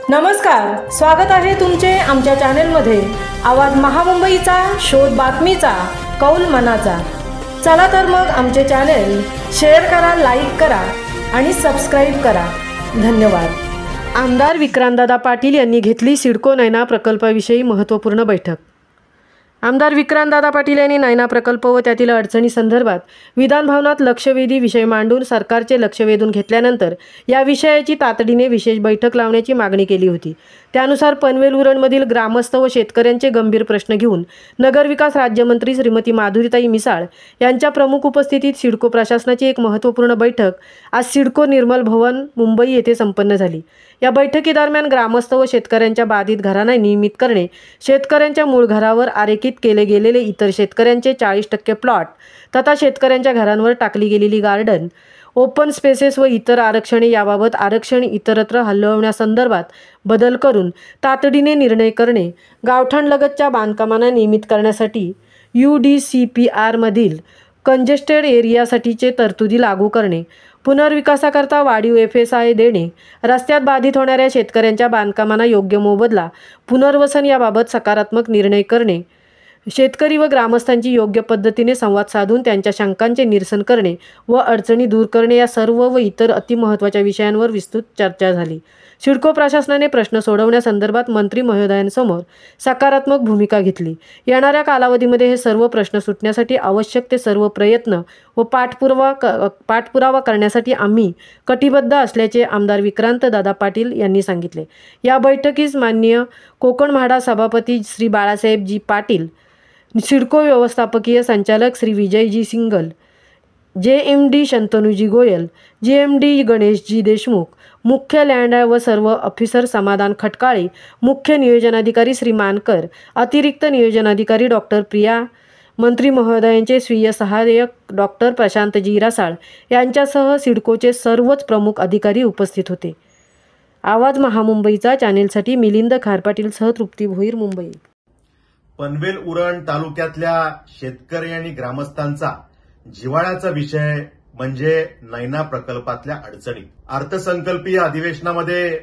नमस्कार, स्वागत आहे तुमचे आमच्या चॅनेलमध्ये। आवाज महामुंबईचा, शोध बातमीचा, कौल मनाचा। चला तर मग आमचे चॅनेल शेअर करा, लाईक करा आणि सबस्क्राइब करा। धन्यवाद। आमदार विक्रांतदादा पाटील यांनी घेतली सिडको नैना प्रकल्पाविषयी महत्त्वपूर्ण बैठक। आमदार विक्रांतदादा पाटील यांनी नैना प्रकल्प व त्यातील अडचणी संदर्भात विधानभवनात लक्षवेधी विषय मांडून सरकारचे लक्ष वेधून घेतल्यानंतर या विषयाची तातडीने विशेष बैठक लावण्याची मागणी केली होती। त्यानुसार पनवेल उरणमधील ग्रामस्थ व शेतकऱ्यांचे गंभीर प्रश्न घेऊन नगरविकास राज्यमंत्री श्रीमती माधुरीताई मिसाळ यांच्या प्रमुख उपस्थितीत सिडको प्रशासनाची एक महत्त्वपूर्ण बैठक आज सिडको निर्मल भवन मुंबई येथे संपन्न झाली। या बैठकीदरम्यान ग्रामस्थ व शेतकऱ्यांच्या बाधित घरांना नियमित करणे, शेतकऱ्यांच्या मूळ घरावर आरेखित केले गेलेले इतर शेतकऱ्यांचे 40% प्लॉट तथा शेतकऱ्यांच्या घरांवर टाकली गेलेली गार्डन, ओपन स्पेसेस व इतर आरक्षणे याबाबत आरक्षण इतरत्र हलवण्यासंदर्भात बदल करून तातडीने निर्णय करणे, गावठाणलगतच्या बांधकामांना नियमित करण्यासाठी UDCPR मधील कंजेस्टेड एरियासाठीचे तरतुदी लागू करणे, पुनर्विकासाकरता वाढीव FSI देणे, रस्त्यात बाधित होणाऱ्या शेतकऱ्यांच्या बांधकामांना योग्य मोबदला, पुनर्वसन याबाबत सकारात्मक निर्णय करणे, शेतकरी व ग्रामस्थांची योग्य पद्धतीने संवाद साधून त्यांच्या शंकांचे निरसन करणे व अडचणी दूर करणे या सर्व व इतर अतिमहत्त्वाच्या विषयांवर विस्तृत चर्चा झाली। सिडको प्रशासनाने प्रश्न सोडवण्यासंदर्भात मंत्री महोदयांसमोर सकारात्मक भूमिका घेतली। येणाऱ्या कालावधीमध्ये हे सर्व प्रश्न सुटण्यासाठी आवश्यक ते सर्व प्रयत्न व पाठपुरावा करण्यासाठी आम्ही कटिबद्ध असल्याचे आमदार विक्रांतदादा पाटील यांनी सांगितले। या बैठकीस माननीय कोकण म्हाडा सभापती श्री बाळासाहेबजी पाटील, सिडको व्यवस्थापकीय संचालक श्री विजयजी सिंगल, JMD शंतनुजी गोयल, JMD गणेशजी देशमुख, मुख्य लँड व सर्व ऑफिसर समाधान खटकाळे, मुख्य नियोजनाधिकारी श्री मानकर, अतिरिक्त नियोजनाधिकारी डॉक्टर प्रिया, मंत्री महोदयांचे स्वीय सहाय्यक डॉक्टर प्रशांतजी रसाळ यांच्यासह सिडकोचे सर्वच प्रमुख अधिकारी उपस्थित होते। आवाज महामुंबईचा चॅनेलसाठी मिलिंद खारपाटीलसह तृप्ती भोईर, मुंबई। पनवेल उरण तालुक्यातल्या शेतकरी आणि ग्रामस्थांचा जिव्हाळ्याचा विषय म्हणजे नैना प्रकल्पातल्या अडचणी। अर्थसंकल्पीय अधिवेशनामध्ये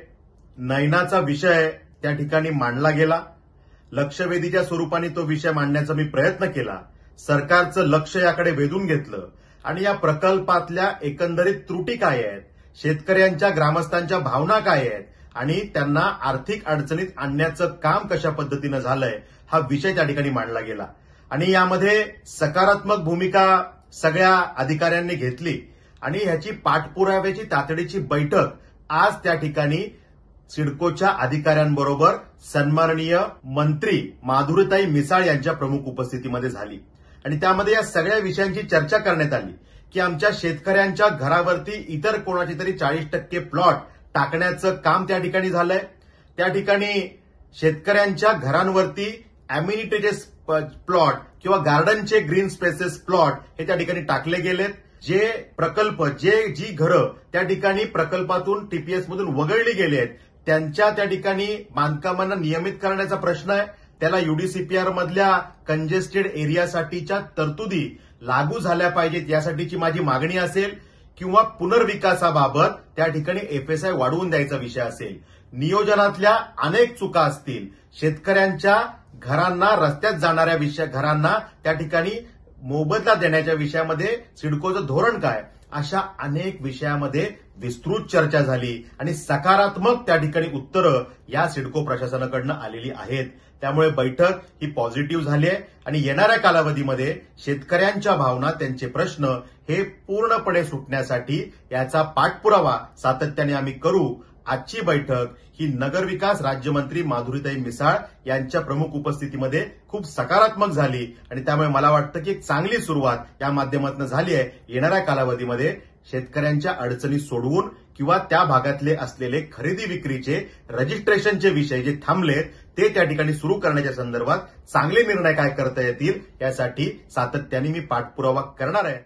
नैनाचा विषय त्या ठिकाणी मांडला गेला। लक्षवेधीच्या स्वरूपाने तो विषय मांडण्याचा मी प्रयत्न केला। सरकारचं लक्ष याकडे वेधून घेतलं आणि या प्रकल्पातल्या एकंदरीत त्रुटी काय आहेत, शेतकऱ्यांच्या ग्रामस्थांच्या भावना काय आहेत आणि त्यांना आर्थिक अडचणीत आणण्याचं काम कशा पद्धतीनं झालंय हा विषय त्या ठिकाणी मांडला गेला आणि यामध्ये सकारात्मक भूमिका सगळ्या अधिकाऱ्यांनी घेतली आणि ह्याची पाठपुराव्याची तातडीची बैठक आज त्या ठिकाणी सिडकोच्या अधिकाऱ्यांबरोबर सन्माननीय मंत्री माधुरीताई मिसाळ यांच्या प्रमुख उपस्थितीमध्ये झाली आणि त्यामध्ये या सगळ्या विषयांची चर्चा करण्यात आली की आमच्या शेतकऱ्यांच्या घरावरती इतर कोणाची तरी 40% प्लॉट टाकण्याचं काम त्या ठिकाणी झालंय। त्या ठिकाणी शेतकऱ्यांच्या घरांवरती अम्युनिटीचे प्लॉट किंवा गार्डनचे ग्रीन स्पेसेस प्लॉट हे त्या ठिकाणी टाकले गेलेत। जे प्रकल्प जी घरं त्या ठिकाणी प्रकल्पातून TPS मधून वगळली गेली आहेत त्यांच्या त्या ठिकाणी बांधकामांना नियमित करण्याचा प्रश्न आहे। त्याला UDCPR मधल्या कंजेस्टेड एरियासाठीच्या तरतुदी लागू झाल्या पाहिजेत यासाठीची माझी मागणी असेल किंवा पुनर्विकासाबाबत त्या ठिकाणी FSI वाढवून द्यायचा विषय असेल। नियोजनातल्या अनेक चुका असतील, शेतकऱ्यांच्या घरांना, रस्त्यात जाणाऱ्या घरांना त्या ठिकाणी मोबदला देण्याच्या विषयामध्ये सिडकोचं धोरण काय, अशा अनेक विषयामध्ये विस्तृत चर्चा झाली आणि सकारात्मक त्या ठिकाणी उत्तरं या सिडको प्रशासनाकडनं आलेली आहेत। त्यामुळे बैठक ही पॉझिटिव्ह झाली आहे आणि येणाऱ्या कालावधीमध्ये शेतकऱ्यांच्या भावना, त्यांचे प्रश्न हे पूर्णपणे सुटण्यासाठी याचा पाठपुरावा सातत्याने आम्ही करू। आजची बैठक ही नगरविकास राज्यमंत्री माधुरीताई मिसाळ यांच्या प्रमुख उपस्थितीमध्ये खूप सकारात्मक झाली आणि त्यामुळे मला वाटतं की एक चांगली सुरुवात या माध्यमातून झाली आहे। येणाऱ्या कालावधीमध्ये शेतकऱ्यांच्या अडचणी सोडवून किंवा त्या भागातले असलेले खरेदी विक्रीचे रजिस्ट्रेशनचे विषय जे थांबलेत ते त्या ठिकाणी सुरू करण्याच्या संदर्भात चांगले निर्णय काय करता येतील यासाठी सातत्याने मी पाठपुरावा करणार आहे।